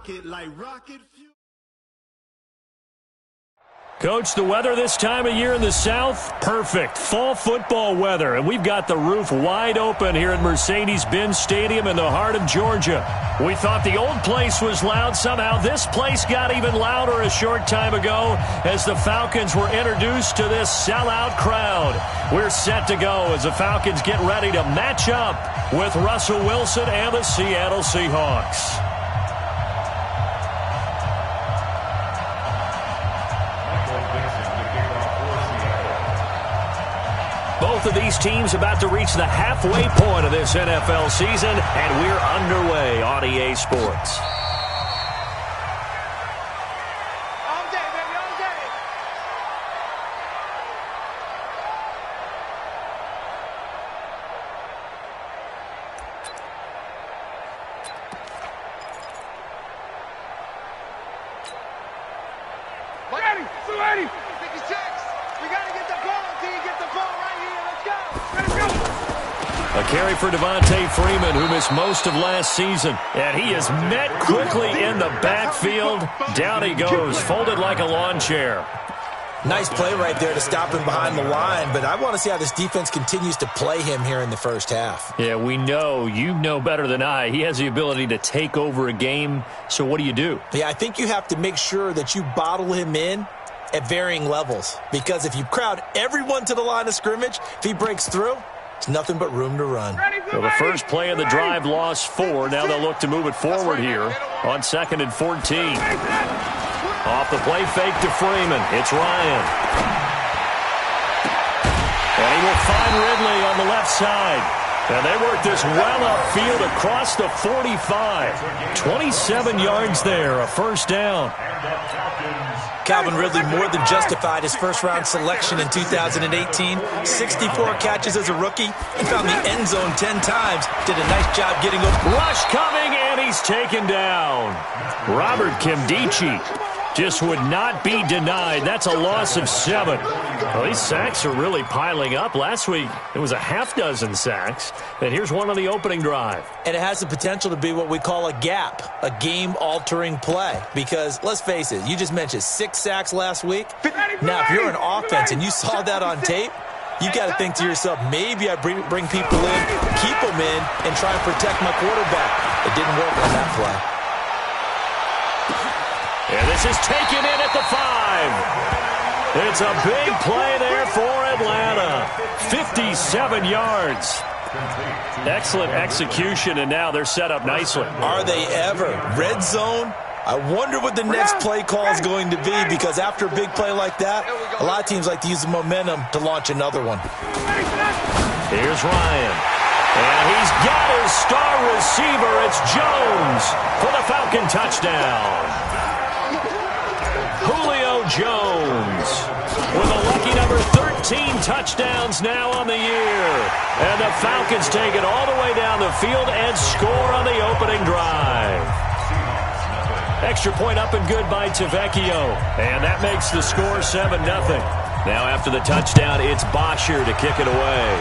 rocket like rocket fuel. Coach, the weather this time of year in the South, perfect. Fall football weather, and we've got the roof wide open here at Mercedes-Benz Stadium in the heart of Georgia. We thought the old place was loud. Somehow this place got even louder a short time ago as the Falcons were introduced to this sellout crowd. We're set to go as the Falcons get ready to match up with Russell Wilson and the Seattle Seahawks. Both of these teams about to reach the halfway point of this NFL season, and we're underway on EA Sports. All day, baby, all day. Ready, 280, 56. We got to get the ball until you get the ball right here. A carry for Devontae Freeman, who missed most of last season. And he is met quickly in the backfield. Down he goes, folded like a lawn chair. Nice play right there to stop him behind the line, but I want to see how this defense continues to play him here in the first half. Yeah, we know. You know better than I. He has the ability to take over a game, so what do? Yeah, I think you have to make sure that you bottle him in at varying levels, because if you crowd everyone to the line of scrimmage, if he breaks through, it's nothing but room to run. Well, the first play of the drive lost 4. Now they'll look to move it forward here on 2nd and 14. Off the play fake to Freeman. It's Ryan. And he will find Ridley on the left side. And they work this well upfield across the 45. 27 yards there, a first down. Calvin Ridley more than justified his first-round selection in 2018. 64 catches as a rookie. He found the end zone 10 times. Did a nice job getting over. Rush coming, and he's taken down. Robert Kimdichie just would not be denied. That's a loss of 7. Well, these sacks are really piling up. Last week, it was a half-dozen sacks. And here's one on the opening drive. And it has the potential to be what we call a gap, a game-altering play. Because, let's face it, you just mentioned 6 sacks last week. Now, if you're an offense and you saw that on tape, you got to think to yourself, maybe I bring people in, keep them in, and try and protect my quarterback. It didn't work on that play. And this is taken in at the 5. It's a big play there for Atlanta. 57 yards. Excellent execution, and now they're set up nicely. Are they ever? Red zone? I wonder what the next play call is going to be, because after a big play like that, a lot of teams like to use the momentum to launch another one. Here's Ryan. And he's got his star receiver. It's Jones for the Falcon touchdown. Julio Jones with a lucky number 13 touchdowns now on the year. And the Falcons take it all the way down the field and score on the opening drive. Extra point up and good by Tavecchio. And that makes the score 7-0. Now after the touchdown, it's Bosher to kick it away.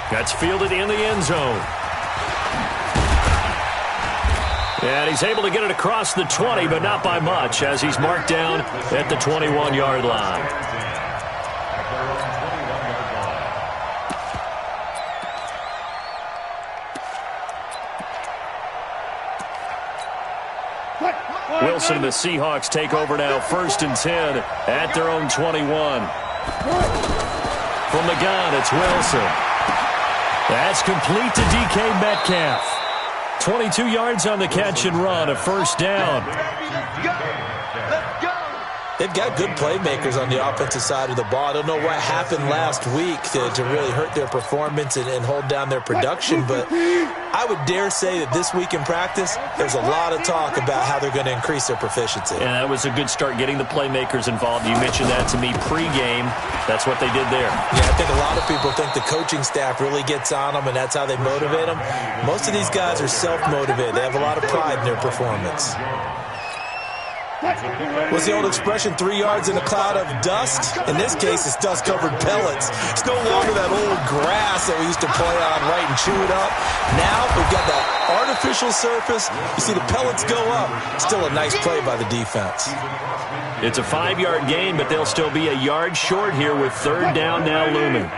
That's fielded in the end zone. And he's able to get it across the 20, but not by much, as he's marked down at the 21-yard line. Wilson and the Seahawks take over now, 1st and 10 at their own 21. From the gun, it's Wilson. That's complete to DK Metcalf. 22 yards on the catch and run, a first down. They've got good playmakers on the offensive side of the ball. I don't know what happened last week to really hurt their performance and hold down their production, but I would dare say that this week in practice, there's a lot of talk about how they're going to increase their proficiency. And that was a good start, getting the playmakers involved. You mentioned that to me pregame. That's what they did there. Yeah, I think a lot of people think the coaching staff really gets on them, and that's how they motivate them. Most of these guys are self-motivated. They have a lot of pride in their performance. What's the old expression, 3 yards in a cloud of dust? In this case, it's dust-covered pellets. It's no longer that old grass that we used to play on, right, and chew it up. Now we've got that artificial surface. You see the pellets go up. Still a nice play by the defense. It's a 5-yard gain, but they'll still be a yard short here with third down now looming.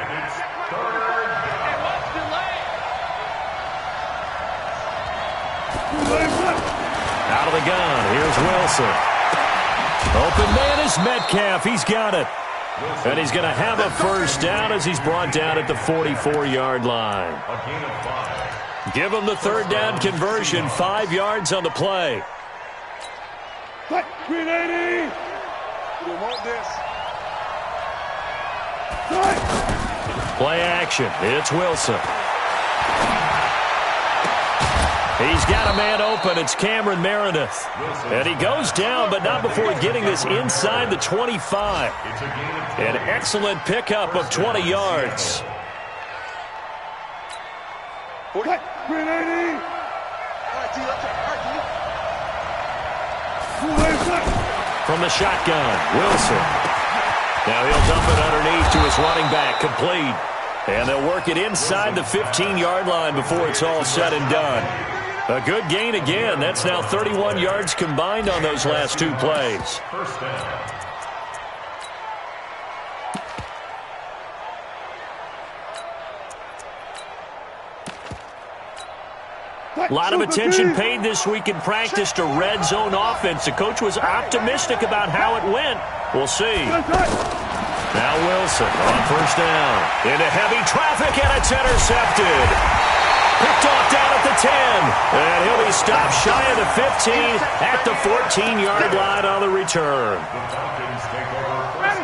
Out of the gun, here's Wilson. Open man is Metcalf. He's got it. And he's going to have a first down as he's brought down at the 44-yard line. Give him the third down conversion, 5 yards on the play. Green 80. We want this. Play action. It's Wilson. He's got a man open. It's Cameron Meredith. And he goes down, but not before getting this inside the 25. An excellent pickup of 20 yards. Green 80. From the shotgun, Wilson. Now he'll dump it underneath to his running back, complete. And they'll work it inside the 15-yard line before it's all said and done. A good gain again. That's now 31 yards combined on those last 2 plays. A lot of attention paid this week in practice to red zone offense. The coach was optimistic about how it went. We'll see. Now Wilson on first down. Into heavy traffic, and it's intercepted. Picked off down at the 10. And he'll be stopped shy of the 15 at the 14-yard line on the return.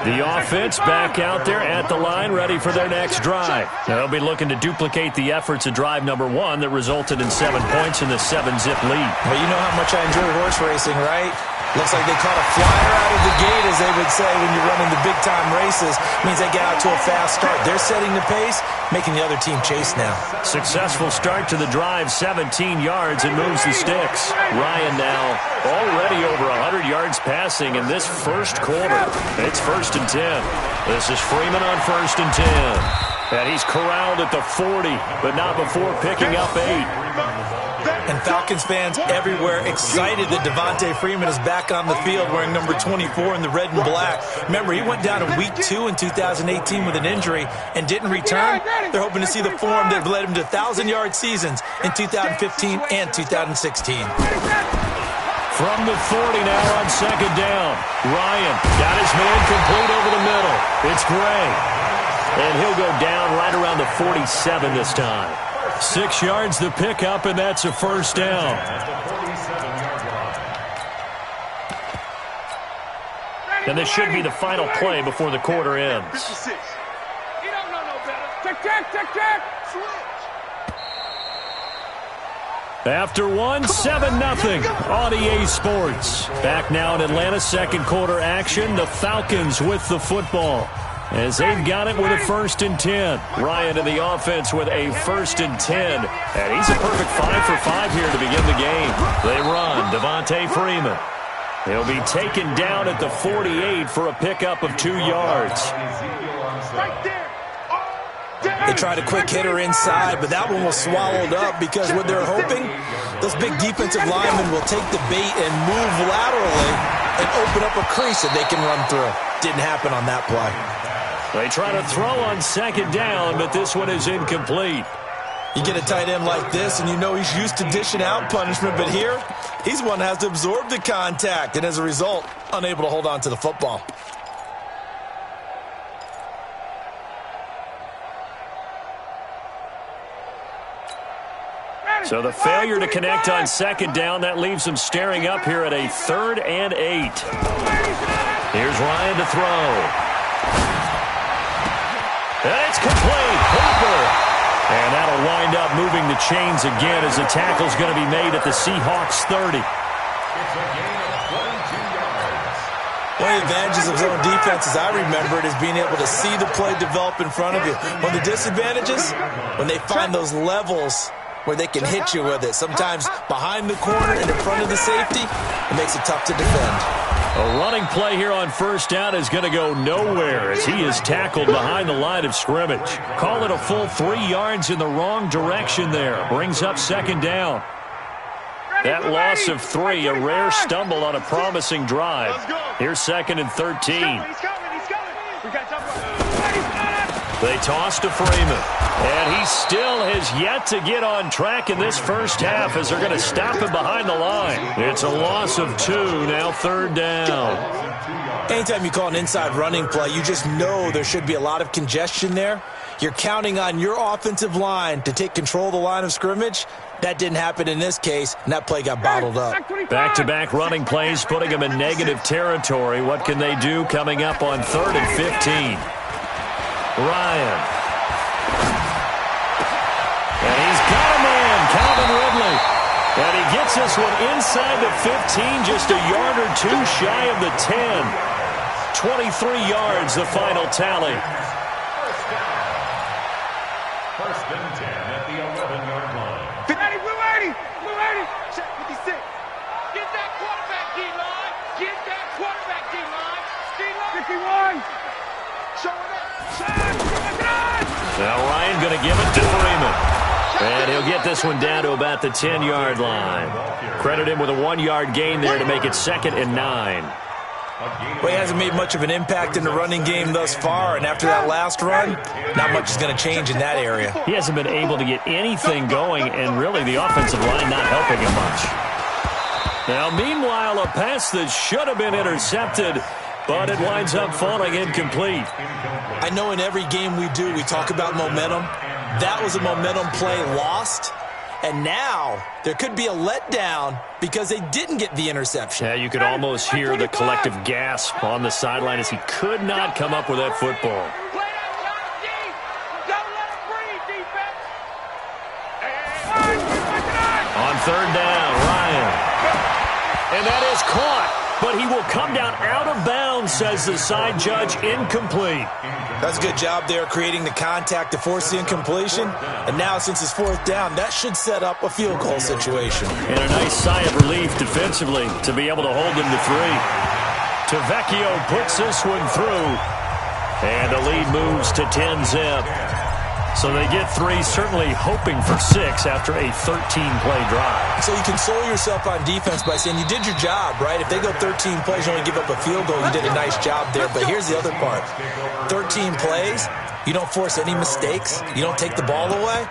The offense back out there at the line, ready for their next drive. They'll be looking to duplicate the efforts of drive number 1 that resulted in 7 points in the 7-zip lead. Well, you know how much I enjoy horse racing, right? Looks like they caught a flyer out of the gate, as they would say when you're running the big-time races. Means they get out to a fast start. They're setting the pace, making the other team chase now. Successful start to the drive, 17 yards, and moves the sticks. Ryan now already over 100 yards passing in this first quarter. It's 1st and 10. This is Freeman on 1st and 10. And he's corralled at the 40, but not before picking up 8. And Falcons fans everywhere excited that Devontae Freeman is back on the field wearing number 24 in the red and black. Remember, he went down in week 2 in 2018 with an injury and didn't return. They're hoping to see the form that led him to 1,000-yard seasons in 2015 and 2016. From the 40 now on second down. Ryan got his man complete over the middle. It's Gray. And he'll go down right around the 47 this time. 6 yards the pickup, and that's a first down. And this should be the final play before the quarter ends. He don't know no better. Check. After 7-0 on EA Sports. Back now in Atlanta, second quarter action. The Falcons with the football, as they've got it with a 1st and 10. Ryan in the offense with a 1st and 10. And he's a perfect 5 for 5 here to begin the game. They run. Devontae Freeman. He'll be taken down at the 48 for a pickup of 2 yards. They tried a quick hitter inside, but that one was swallowed up because what they're hoping, those big defensive linemen will take the bait and move laterally and open up a crease that they can run through. Didn't happen on that play. They try to throw on second down, but this one is incomplete. You get a tight end like this, and you know he's used to dishing out punishment, but here, he's one that has to absorb the contact, and as a result, unable to hold on to the football. So the failure to connect on second down, that leaves them staring up here at a 3rd and 8. Here's Ryan to throw. And it's complete. Hooper. And that'll wind up moving the chains again as the tackle's going to be made at the Seahawks 30. One of the advantages of zone defense, as I remember it, is being able to see the play develop in front of you. One of the disadvantages, when they find those levels where they can hit you with it. Sometimes behind the corner and in front of the safety, it makes it tough to defend. A running play here on first down is going to go nowhere as he is tackled behind the line of scrimmage. Call it a full 3 yards in the wrong direction there. Brings up second down. That loss of 3, a rare stumble on a promising drive. Here's 2nd and 13. He's coming. We got to They toss to Freeman. And he still has yet to get on track in this first half as they're going to stop him behind the line. It's a loss of 2, now 3rd down. Anytime you call an inside running play, you just know there should be a lot of congestion there. You're counting on your offensive line to take control of the line of scrimmage. That didn't happen in this case, and that play got bottled up. Back-to-back running plays, putting them in negative territory. What can they do coming up on 3rd and 15? Ryan. And he's got a man, Calvin Ridley. And he gets this one inside the 15, just a yard or 2 shy of the 10. 23 yards, the final tally. First and 10 at the 11-yard line. Blue 80. Check 56. Get that quarterback, D-line. Get that quarterback, D-line. D-line. 51. Show it up. Now Ryan going to give it to Freeman. And he'll get this one down to about the 10-yard line. Credit him with a 1-yard gain there to make it 2nd and 9. Well, he hasn't made much of an impact in the running game thus far, and after that last run, not much is going to change in that area. He hasn't been able to get anything going, and really the offensive line not helping him much. Now, meanwhile, a pass that should have been intercepted, but it winds up falling incomplete. I know in every game we do, we talk about momentum. That was a momentum play lost. And now there could be a letdown because they didn't get the interception. Yeah, you could almost hear the collective gasp on the sideline as he could not come up with that football. On 3rd down, Ryan. And that is caught, but he will come down out of bounds, says the side judge, incomplete. That's a good job there creating the contact to force the incompletion. And now since it's 4th down, that should set up a field goal situation. And a nice sigh of relief defensively to be able to hold them to 3. Tavecchio puts this one through. And the lead moves to 10-zip. So they get 3, certainly hoping for 6 after a 13-play drive. So you console yourself on defense by saying you did your job, right? If they go 13 plays, you only give up a field goal, you did a nice job there. But here's the other part. 13 plays, you don't force any mistakes, you don't take the ball away.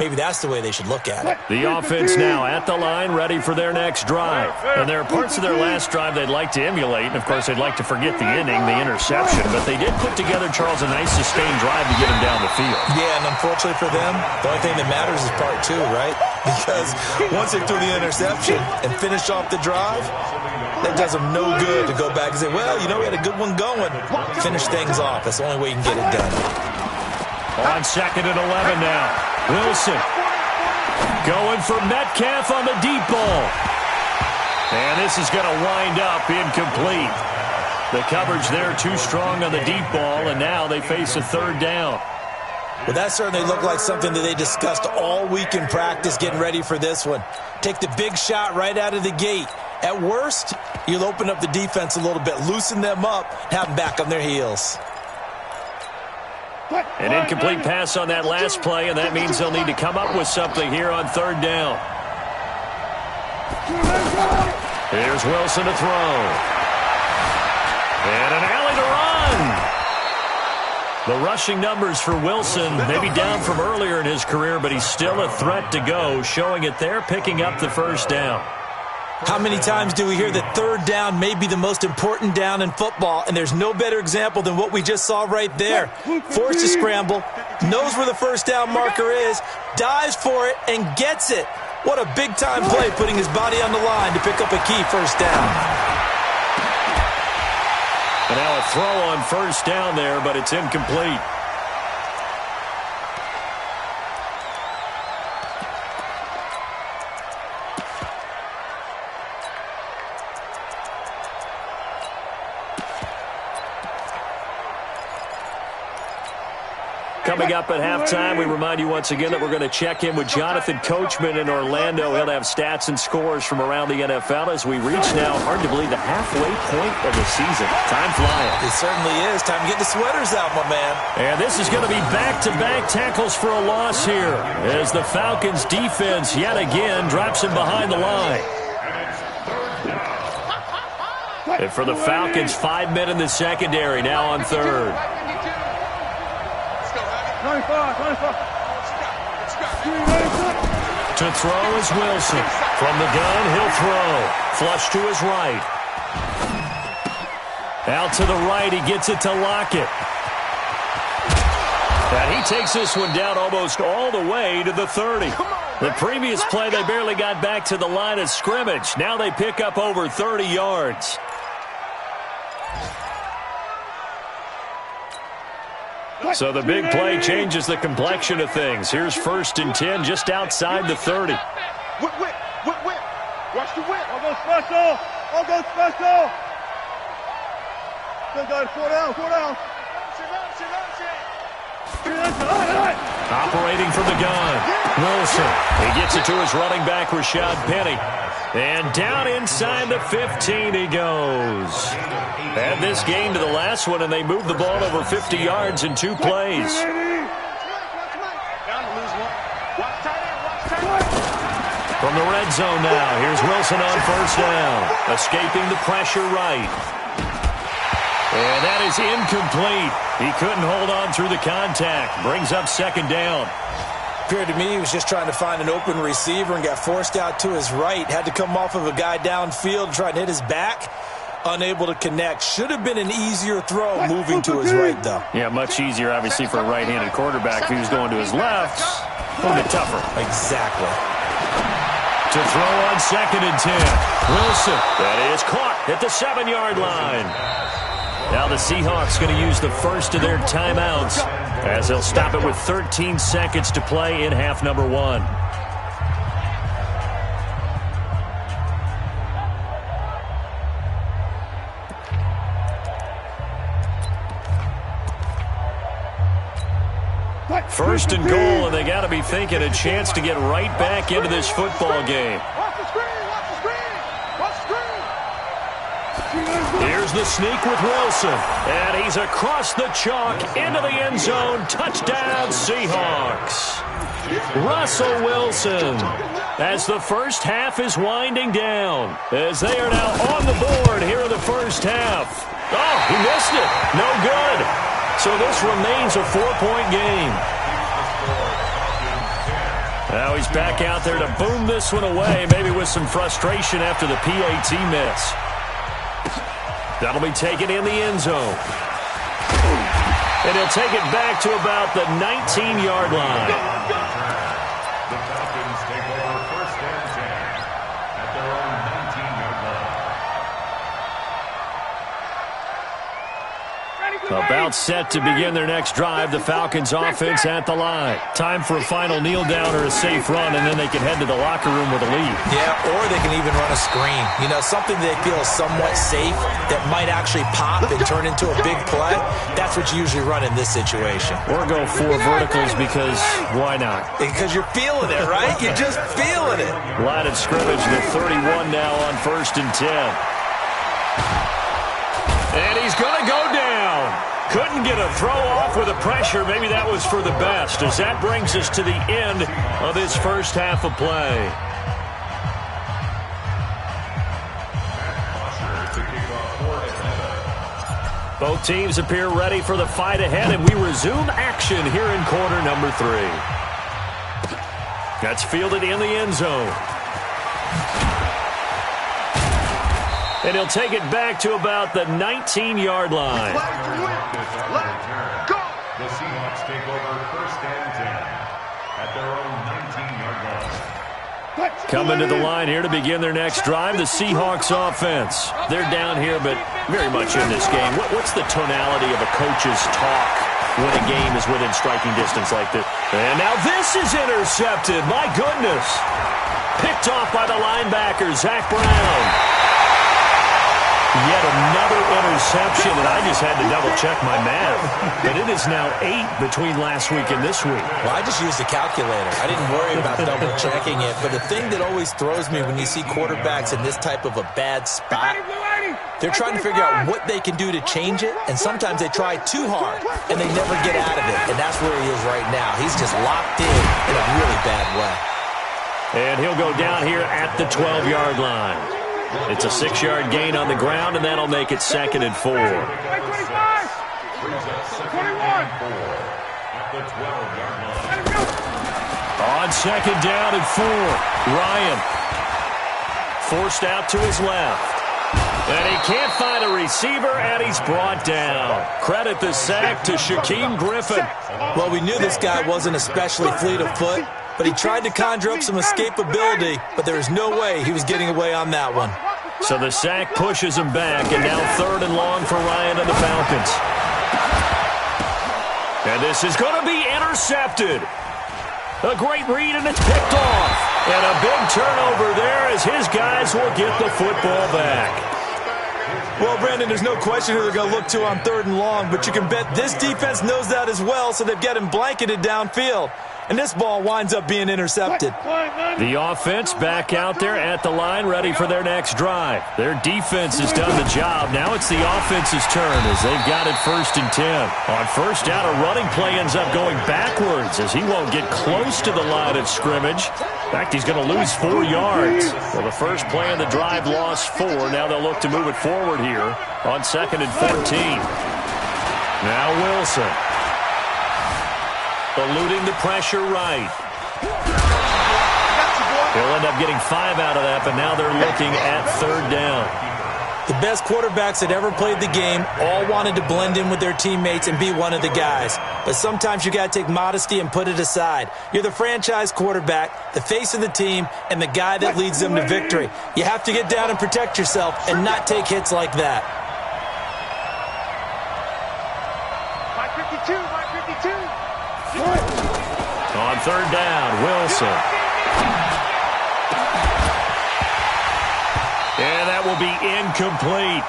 Maybe that's the way they should look at it. The offense now at the line, ready for their next drive. And there are parts of their last drive they'd like to emulate, and of course they'd like to forget the ending, the interception. But they did put together, Charles, a nice sustained drive to get them down the field. Yeah, and unfortunately for them, the only thing that matters is part 2, right? Because once they threw the interception and finished off the drive, that does them no good to go back and say, well, you know, we had a good one going. Finish things off. That's the only way you can get it done. On 2nd and 11 now. Wilson going for Metcalf on the deep ball. And this is going to wind up incomplete. The coverage there too strong on the deep ball, and now they face a 3rd down. Well, that certainly looked like something that they discussed all week in practice getting ready for this one. Take the big shot right out of the gate. At worst, you'll open up the defense a little bit, loosen them up, have them back on their heels. An incomplete pass on that last play, and that means they'll need to come up with something here on 3rd down. Here's Wilson to throw. And an alley to run. The rushing numbers for Wilson, maybe down from earlier in his career, but he's still a threat to go, showing it there, picking up the 1st down. How many times do we hear that 3rd down may be the most important down in football, and there's no better example than what we just saw right there. Forced to scramble, knows where the 1st down marker is, dives for it, and gets it. What a big-time play, putting his body on the line to pick up a key 1st down. And now a throw on 1st down there, but it's incomplete. Coming up at halftime, we remind you once again that we're going to check in with Jonathan Coachman in Orlando. He'll have stats and scores from around the NFL as we reach now, hard to believe, the halfway point of the season. Time flying. It certainly is. Time to get the sweaters out, my man. And this is going to be back-to-back tackles for a loss here as the Falcons' defense yet again drops him behind the line. And for the Falcons, 5 men in the secondary, now on third. To throw is Wilson. From the gun, he'll throw. Flush to his right. Out to the right, he gets it to Lockett. And he takes this one down almost all the way to the 30. The previous play, they barely got back to the line of scrimmage. Now they pick up over 30 yards. So the big play changes the complexion of things. Here's 1st and 10 just outside the 30. Whip. Watch the whip. I'll go special. Good guys, 4 down. Operating from the gun. Wilson. He gets it to his running back, Rashad Penny. And down inside the 15 he goes. Add this game to the last one, and they move the ball over 50 yards in 2 plays. From the red zone now, here's Wilson on 1st down. Escaping the pressure right. And that is incomplete. He couldn't hold on through the contact. Brings up 2nd down. Appeared to me he was just trying to find an open receiver and got forced out to his right. Had to come off of a guy downfield, try to hit his back. Unable to connect. Should have been an easier throw moving to his right, though. Yeah, much easier, obviously, for a right-handed quarterback. If he was going to his left, a little bit tougher. Exactly. To throw on 2nd and 10. Wilson. That is caught at the 7-yard line. Now the Seahawks going to use the first of their timeouts as they'll stop it with 13 seconds to play in half number 1. First and goal, and they got to be thinking a chance to get right back into this football game. Here's the sneak with Wilson, and he's across the chalk into the end zone. Touchdown, Seahawks. Russell Wilson, as the first half is winding down, as they are now on the board here in the first half. Oh, he missed it. No good. So this remains a 4-point game. Now he's back out there to boom this one away, maybe with some frustration after the PAT miss. That'll be taken in the end zone. And he'll take it back to about the 19-yard line. The Falcons take over 1st and 10 at their own 19-yard line. About set to begin their next drive. The Falcons offense at the line. Time for a final kneel down or a safe run, and then they can head to the locker room with a lead. Yeah, or they can even run a screen. You know, something they feel is somewhat safe that might actually pop and turn into a big play. That's what you usually run in this situation. Or go 4 verticals because why not? Because you're feeling it, right? You're just feeling it. Line of scrimmage, the 31 now on 1st and 10. And he's going to go down. Couldn't get a throw off with the pressure. Maybe that was for the best, as that brings us to the end of this first half of play. Both teams appear ready for the fight ahead, and we resume action here in quarter number 3. That's fielded in the end zone. And he'll take it back to about the 19-yard line. The Seahawks take over 1st and 10 at their own 19-yard line. Coming to the line here to begin their next drive, the Seahawks offense. They're down here, but very much in this game. What's the tonality of a coach's talk when a game is within striking distance like this? And now this is intercepted. My goodness. Picked off by the linebacker, Zach Brown. Yet another interception, and I just had to double-check my math. But it is now 8 between last week and this week. Well, I just used a calculator. I didn't worry about double-checking it. But the thing that always throws me when you see quarterbacks in this type of a bad spot, they're trying to figure out what they can do to change it, and sometimes they try too hard, and they never get out of it. And that's where he is right now. He's just locked in a really bad way. And he'll go down here at the 12-yard line. It's a 6-yard gain on the ground, and that'll make it 2nd and 4. 21. On 2nd down and 4, Ryan forced out to his left. And he can't find a receiver, and he's brought down. Credit the sack to Shaquem Griffin. Well, we knew this guy wasn't especially fleet of foot, but he tried to conjure up some escapability, but there was no way he was getting away on that one. So the sack pushes him back, and now 3rd and long for Ryan and the Falcons. And this is going to be intercepted. A great read, and it's picked off. And a big turnover there as his guys will get the football back. Well, Brandon, there's no question who they're going to look to on 3rd and long, but you can bet this defense knows that as well, so they've got him blanketed downfield. And this ball winds up being intercepted. The offense back out there at the line, ready for their next drive. Their defense has done the job. Now it's the offense's turn as they've got it 1st and 10. On 1st down, a running play ends up going backwards as he won't get close to the line of scrimmage. In fact, he's going to lose 4 yards. Well, the first play of the drive lost 4. Now they'll look to move it forward here on 2nd and 14. Now Wilson. Eluding the pressure right. He'll end up getting 5 out of that, but now they're looking at 3rd down. The best quarterbacks that ever played the game all wanted to blend in with their teammates and be one of the guys. But sometimes you got to take modesty and put it aside. You're the franchise quarterback, the face of the team, and the guy that leads them to victory. You have to get down and protect yourself and not take hits like that. 552, 552. On 3rd down, Wilson. And that will be incomplete.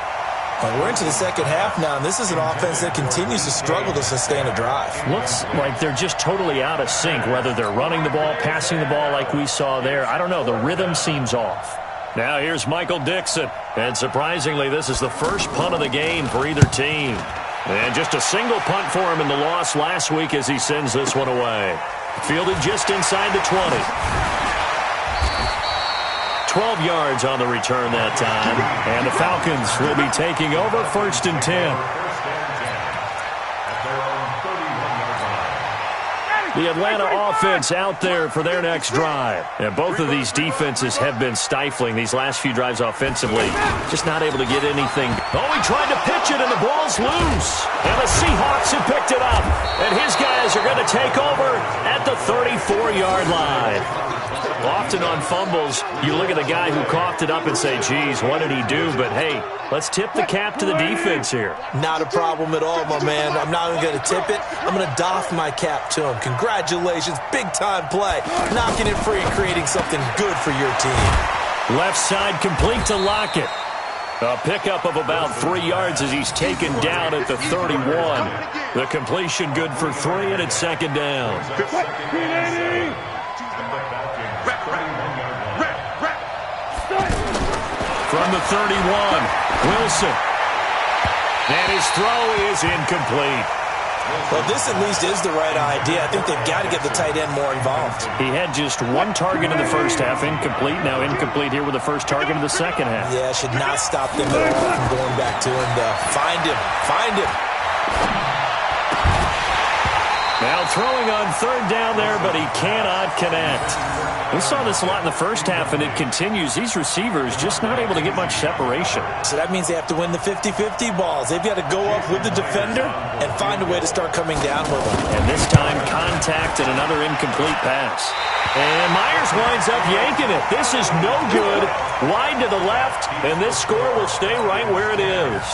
Well, we're into the second half now, and this is an offense that continues to struggle to sustain a drive. Looks like they're just totally out of sync, whether they're running the ball, passing the ball like we saw there. I don't know. The rhythm seems off. Now here's Michael Dixon. And surprisingly, this is the first punt of the game for either team. And just a single punt for him in the loss last week as he sends this one away. Fielded just inside the 20. 12 yards on the return that time. And the Falcons will be taking over 1st and 10. The Atlanta offense out there for their next drive. And both of these defenses have been stifling these last few drives offensively. Just not able to get anything. Oh, he tried to pitch it, and the ball's loose. And the Seahawks have picked it up. And his guys are going to take over at the 34-yard line. Often on fumbles, you look at the guy who coughed it up and say, geez, what did he do? But, hey, let's tip the cap to the defense here. Not a problem at all, my man. I'm not even going to tip it. I'm going to doff my cap to him. Congratulations, big-time play. Knocking it free and creating something good for your team. Left side complete to Lockett. A pickup of about 3 yards as he's taken down at the 31. The completion good for 3, and it's 2nd down. From the 31, Wilson. And his throw is incomplete. Well, this at least is the right idea. I think they've got to get the tight end more involved. He had just 1 target in the first half, incomplete. Now incomplete here with the first target of the second half. Yeah, should not stop them at all from going back to him to find him. Find him. Now throwing on 3rd down there, but he cannot connect. We saw this a lot in the first half, and it continues. These receivers just not able to get much separation. So that means they have to win the 50-50 balls. They've got to go up with the defender and find a way to start coming down with them. And this time, contact and another incomplete pass. And Myers winds up yanking it. This is no good. Wide to the left, and this score will stay right where it is.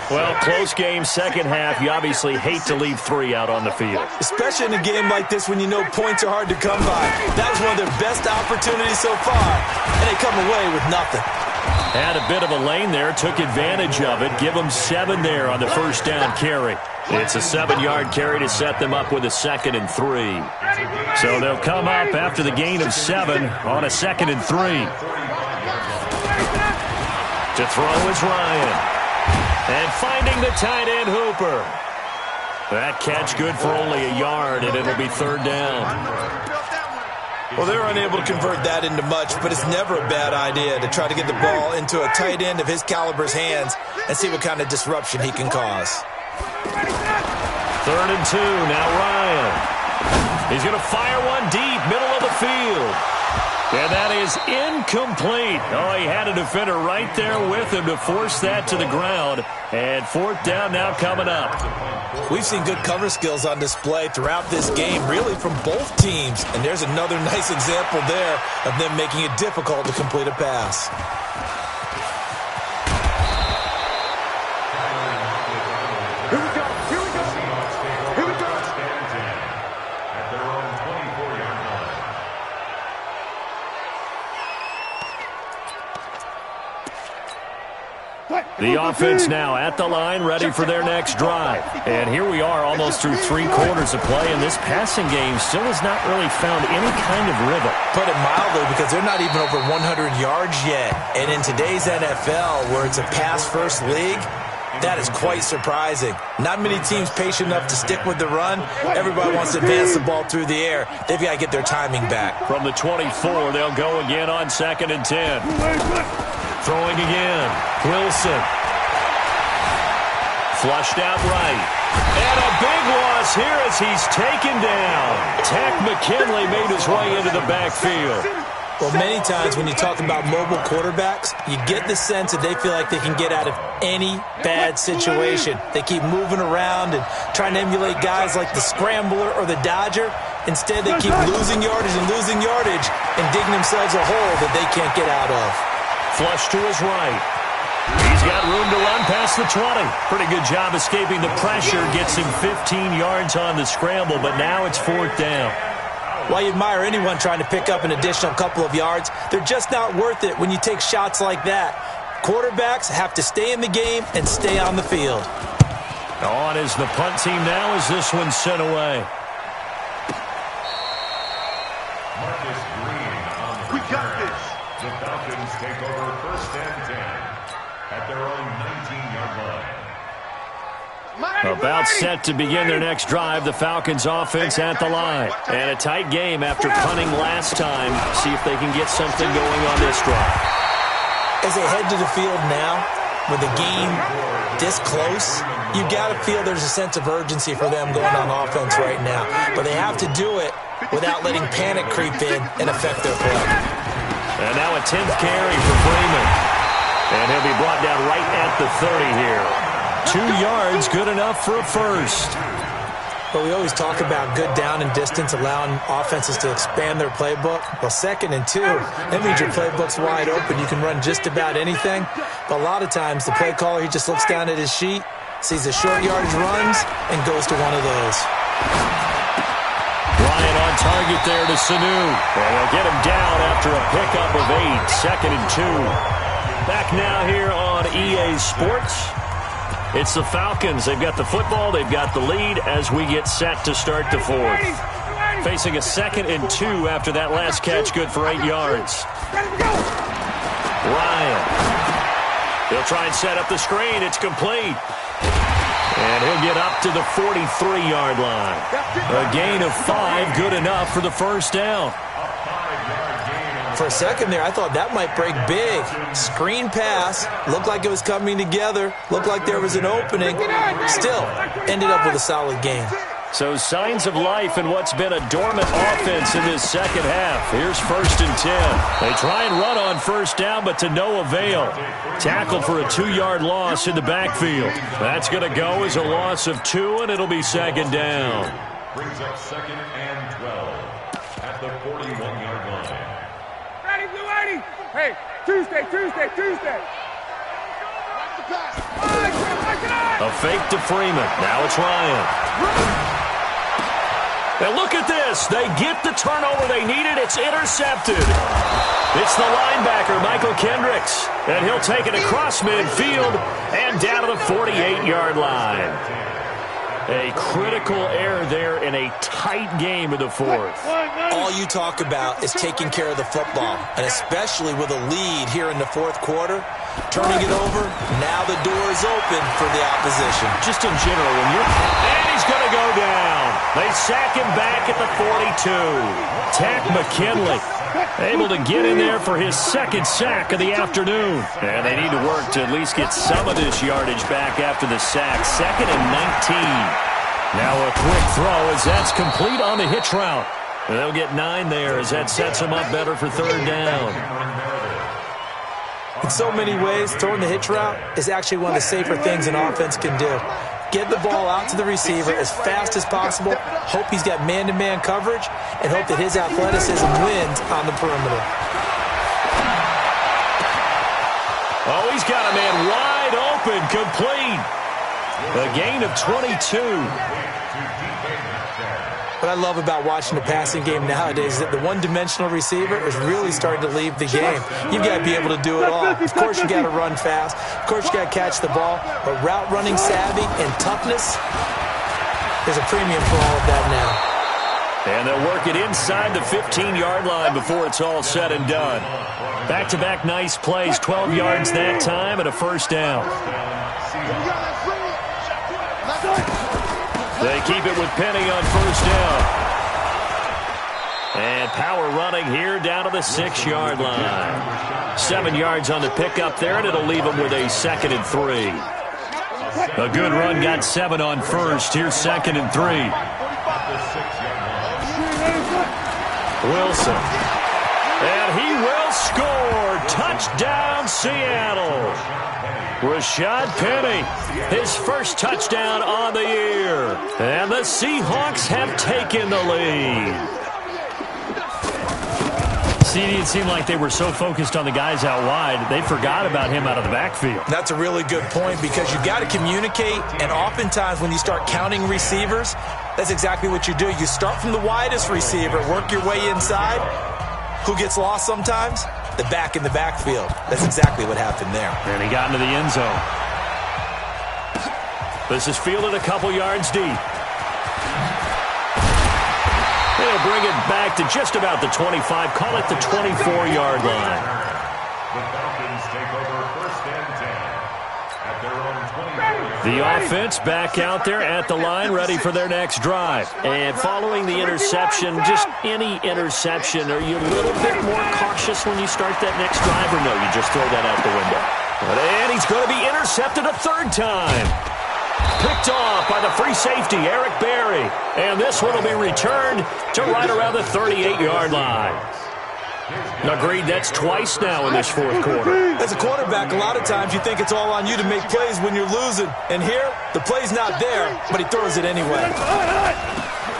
Well, close game, second half. You obviously hate to leave 3 out on the field. Especially in a game like this when you know points are hard to come by. That was one of their best opportunities so far, and they come away with nothing. Had a bit of a lane there, took advantage of it. Give them 7 there on the first down carry. It's a 7-yard carry to set them up with a 2nd and 3. So they'll come up after the gain of 7 on a 2nd and 3. To throw is Ryan. And finding the tight end, Hooper. That catch good for only a yard, and it'll be 3rd down. Well, they're unable to convert that into much, but it's never a bad idea to try to get the ball into a tight end of his caliber's hands and see what kind of disruption he can cause. 3rd and 2, now Ryan. He's going to fire one deep, middle of the field. And that is incomplete. Oh, he had a defender right there with him to force that to the ground. And 4th down now coming up. We've seen good cover skills on display throughout this game, really from both teams. And there's another nice example there of them making it difficult to complete a pass. Here we go. Here we go. Here we go. At their own 24-yard line. The offense now at the line, ready for their next drive. And here we are almost through 3 quarters of play, and this passing game still has not really found any kind of rhythm. Put it mildly, because they're not even over 100 yards yet. And in today's NFL, where it's a pass-first league, that is quite surprising. Not many teams patient enough to stick with the run. Everybody wants to advance the ball through the air. They've got to get their timing back. From the 24, they'll go again on 2nd and 10. Throwing again. Wilson. Flushed out right. And a big loss here as he's taken down. Tech McKinley made his way into the backfield. Well, many times when you talk about mobile quarterbacks, you get the sense that they feel like they can get out of any bad situation. They keep moving around and trying to emulate guys like the Scrambler or the Dodger. Instead, they keep losing yardage and digging themselves a hole that they can't get out of. Flush to his right. He's got room to run past the 20. Pretty good job escaping the pressure. Gets him 15 yards on the scramble, but now it's 4th down. While you admire anyone trying to pick up an additional couple of yards, they're just not worth it when you take shots like that. Quarterbacks have to stay in the game and stay on the field. On is the punt team now as this one's sent away. Marcus Green on the We got return. this. The Falcons take over 1st and 10 at their own 19-yard line. About set to begin their next drive, the Falcons offense at the line. And a tight game after punting last time. See if they can get something going on this drive. As they head to the field now, with the game this close, you've got to feel there's a sense of urgency for them going on offense right now. But they have to do it without letting panic creep in and affect their play. And now a 10th carry for Freeman. And he'll be brought down right at the 30 here. 2 yards, good enough for a first. But we always talk about good down and distance, allowing offenses to expand their playbook. Well, 2nd and 2, that means your playbook's wide open. You can run just about anything. But a lot of times, the play caller, he just looks down at his sheet, sees the short yardage runs, and goes to one of those. Ryan on target there to Sanu. And they'll get him down after a pickup of 8. 2nd and 2. Back now here on EA Sports. It's the Falcons. They've got the football. They've got the lead as we get set to start the 4th. Facing a 2nd and 2 after that last catch, good for 8 yards. Ryan. He'll try and set up the screen. It's complete. And he'll get up to the 43-yard line. A gain of 5, good enough for the first down. For a second there, I thought that might break big. Screen pass, looked like it was coming together, looked like there was an opening. Still, ended up with a solid gain. So signs of life in what's been a dormant offense in this second half. Here's 1st and 10. They try and run on first down, but to no avail. Tackled for a 2-yard loss in the backfield. That's going to go as a loss of 2, and it'll be 2nd down. Brings up 2nd and 12 at the 41-yard line. Ready, Blue 80. Hey, Tuesday. A fake to Freeman. Now it's Ryan. And look at this. They get the turnover they needed. It's intercepted. It's the linebacker, Michael Kendricks. And he'll take it across midfield and down to the 48-yard line. A critical error there in a tight game in the fourth. All you talk about is taking care of the football, and especially with a lead here in the fourth quarter, turning it over, now the door is open for the opposition. Just in general, when you're... And he's going to go down. They sack him back at the 42. Tack McKinley able to get in there for his second sack of the afternoon. And they need to work to at least get some of this yardage back after the sack. 2nd and 19. Now a quick throw as that's complete on the hitch route. And they'll get 9 there as that sets them up better for 3rd down. In so many ways, throwing the hitch route is actually one of the safer things an offense can do. Get the ball out to the receiver as fast as possible, hope he's got man-to-man coverage, and hope that his athleticism wins on the perimeter. Oh, he's got a man wide open, complete. A gain of 22. What I love about watching the passing game nowadays is that the one-dimensional receiver is really starting to leave the game. You've got to be able to do it all. Of course, you got to run fast. Of course, you got to catch the ball. But route running savvy and toughness, there's a premium for all of that now. And they'll work it inside the 15-yard line before it's all said and done. Back-to-back nice plays, 12 yards that time and a 1st down. They keep it with Penny on 1st down. And power running here down to the 6-yard line. 7 yards on the pickup there, and it'll leave them with a 2nd and 3. A good run got 7 on 1st. Here's 2nd and 3. Wilson. And he will score. Touchdown, Seattle. Rashad Penny, his first touchdown on the year. And the Seahawks have taken the lead. See, it seemed like they were so focused on the guys out wide, they forgot about him out of the backfield. That's a really good point because you got to communicate, and oftentimes when you start counting receivers, that's exactly what you do. You start from the widest receiver, work your way inside. Who gets lost sometimes? The back in the backfield. That's exactly what happened there. And he got into the end zone. This is fielded a couple yards deep. They'll bring it back to just about the 25. Call it the 24-yard line. The Falcons take over 1st and 10 at their own 20. The offense back out there at the line, ready for their next drive. And following the interception, just any interception, are you a little bit more cautious when you start that next drive, or no, you just throw that out the window? And he's going to be intercepted a 3rd time. Picked off by the free safety, Eric Berry. And this one will be returned to right around the 38-yard line. Agreed, that's twice now in this fourth quarter. As a quarterback, a lot of times you think it's all on you to make plays when you're losing. And here, the play's not there, but he throws it anyway.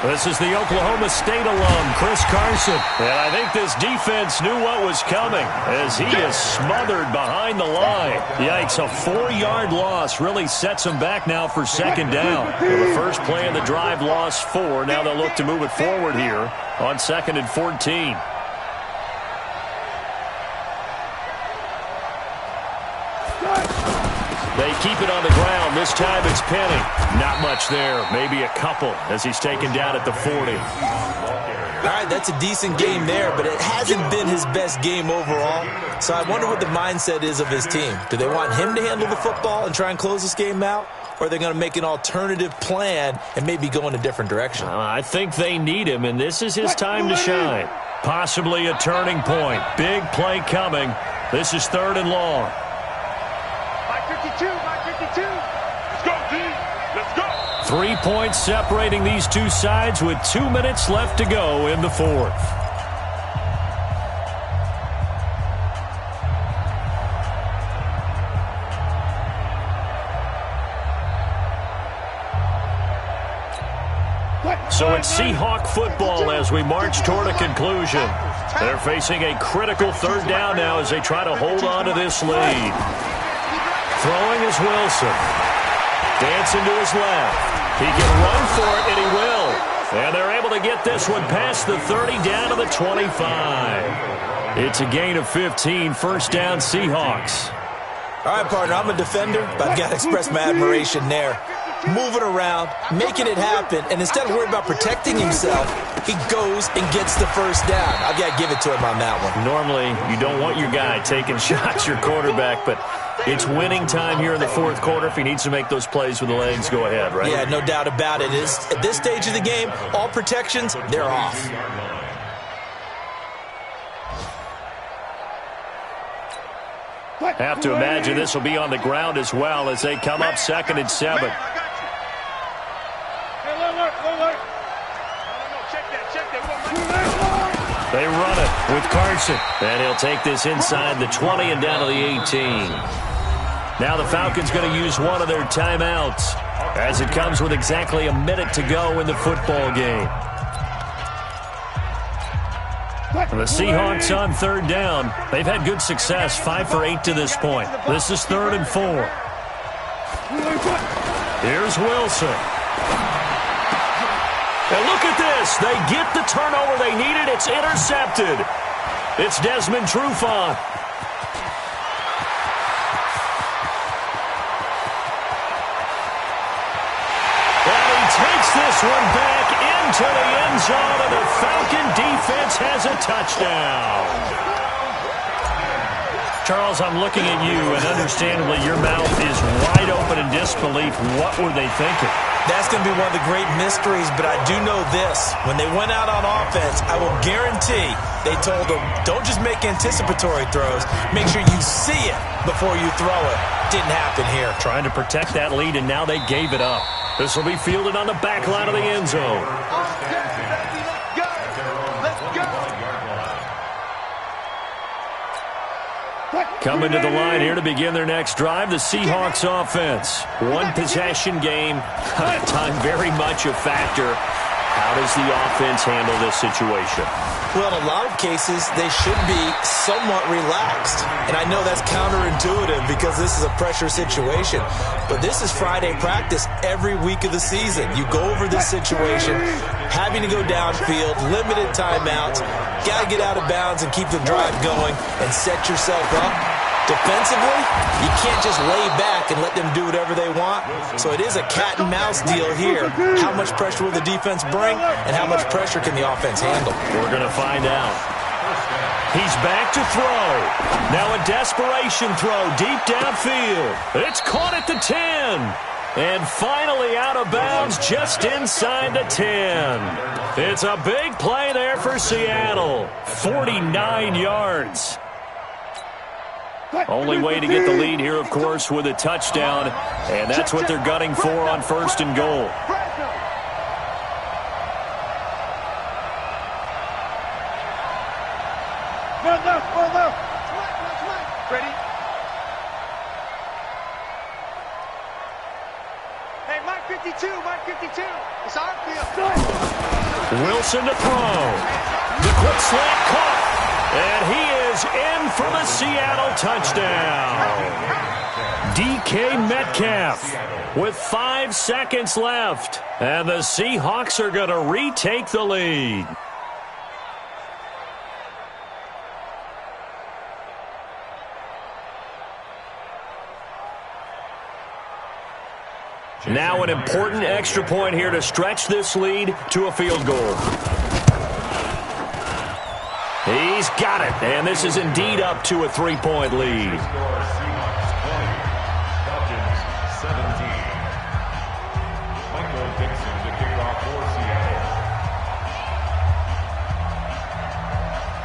This is the Oklahoma State alum, Chris Carson. And I think this defense knew what was coming as he is smothered behind the line. Yikes, a 4-yard loss really sets him back now for 2nd down. Well, the first play of the drive lost 4. Now they'll look to move it forward here on 2nd and 14. They keep it on the ground. This time it's Penny. Not much there. Maybe a couple as he's taken down at the 40. All right, that's a decent game there, but it hasn't been his best game overall. So I wonder what the mindset is of his team. Do they want him to handle the football and try and close this game out? Or are they going to make an alternative plan and maybe go in a different direction? I think they need him, and this is his time to shine. Possibly a turning point. Big play coming. This is 3rd and long. 52, 52. Let's go, team. Let's go. 3 points separating these two sides with 2 minutes left to go in the fourth. So it's Seahawk football as we march toward a conclusion. They're facing a critical 3rd down now as they try to hold on to this lead. Throwing is Wilson. Dancing to his left. He can run for it, and he will. And they're able to get this one past the 30 down to the 25. It's a gain of 15, first down Seahawks. All right, partner, I'm a defender, but I've got to express my admiration there. Moving around, making it happen, and instead of worrying about protecting himself, he goes and gets the first down. I've got to give it to him on that one. Normally, you don't want your guy taking shots, your quarterback, but it's winning time here in the fourth quarter. If he needs to make those plays with the legs, go ahead, right? Yeah, no doubt about it. At this stage of the game, all protections, they're off. Have to imagine this will be on the ground as well as they come up 2nd and 7. They run it with Carson, and he'll take this inside the 20 and down to the 18. Now the Falcons going to use one of their timeouts as it comes with exactly a minute to go in the football game. And the Seahawks on 3rd down. They've had good success, 5 for 8 to this point. This is 3rd and 4. Here's Wilson. And look at this. They get the turnover they needed. It's intercepted. It's Desmond Trufant. And he takes this one back into the end zone, and the Falcon defense has a touchdown. Charles, I'm looking at you, and understandably your mouth is wide open in disbelief. What were they thinking? That's going to be one of the great mysteries, but I do know this. When they went out on offense, I will guarantee they told them, don't just make anticipatory throws. Make sure you see it before you throw it. Didn't happen here. Trying to protect that lead, and now they gave it up. This will be fielded on the back line of the end zone. Coming to the line here to begin their next drive, the Seahawks offense. One possession game, time very much a factor. How does the offense handle this situation? Well, in a lot of cases, they should be somewhat relaxed. And I know that's counterintuitive because this is a pressure situation. But this is Friday practice every week of the season. You go over this situation, having to go downfield, limited timeouts, got to get out of bounds and keep the drive going and set yourself up. Defensively, you can't just lay back and let them do whatever they want. So it is a cat and mouse deal here. How much pressure will the defense bring, and how much pressure can the offense handle? We're going to find out. He's back to throw. Now a desperation throw deep downfield. It's caught at the 10. And finally out of bounds just inside the 10. It's a big play there for Seattle. 49 yards. Only way to get the lead here, of course, with a touchdown. And that's what they're gunning for on 1st and goal. Ready? Hey, Mike 52, Mike 52. It's our field. Wilson to throw. The quick slant caught. And he is in for the Seattle touchdown. DK Metcalf with 5 seconds left. And the Seahawks are going to retake the lead. Now an important extra point here to stretch this lead to a field goal. He's got it, and this is indeed up to a 3-point lead.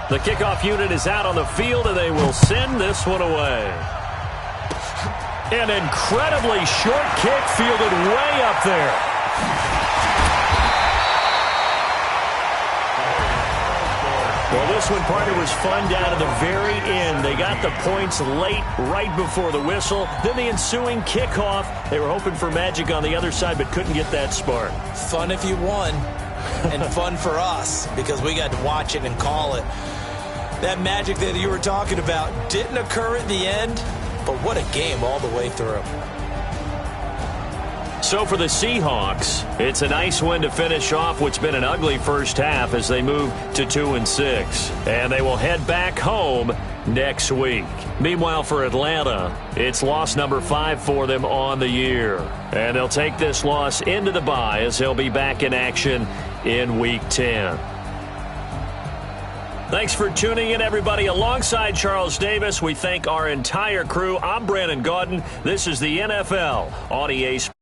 The kickoff unit is out on the field, and they will send this one away. An incredibly short kick fielded way up there. Well, this one, partner, was fun down to the very end. They got the points late, right before the whistle. Then the ensuing kickoff. They were hoping for magic on the other side, but couldn't get that spark. Fun if you won, and fun for us because we got to watch it and call it. That magic that you were talking about didn't occur at the end, but what a game all the way through. So for the Seahawks, it's a nice win to finish off what's been an ugly first half as they move to 2-6. And they will head back home next week. Meanwhile, for Atlanta, it's loss number 5 for them on the year. And they'll take this loss into the bye as they'll be back in action in Week 10. Thanks for tuning in, everybody. Alongside Charles Davis, we thank our entire crew. I'm Brandon Gaudin. This is the NFL on EA Sports.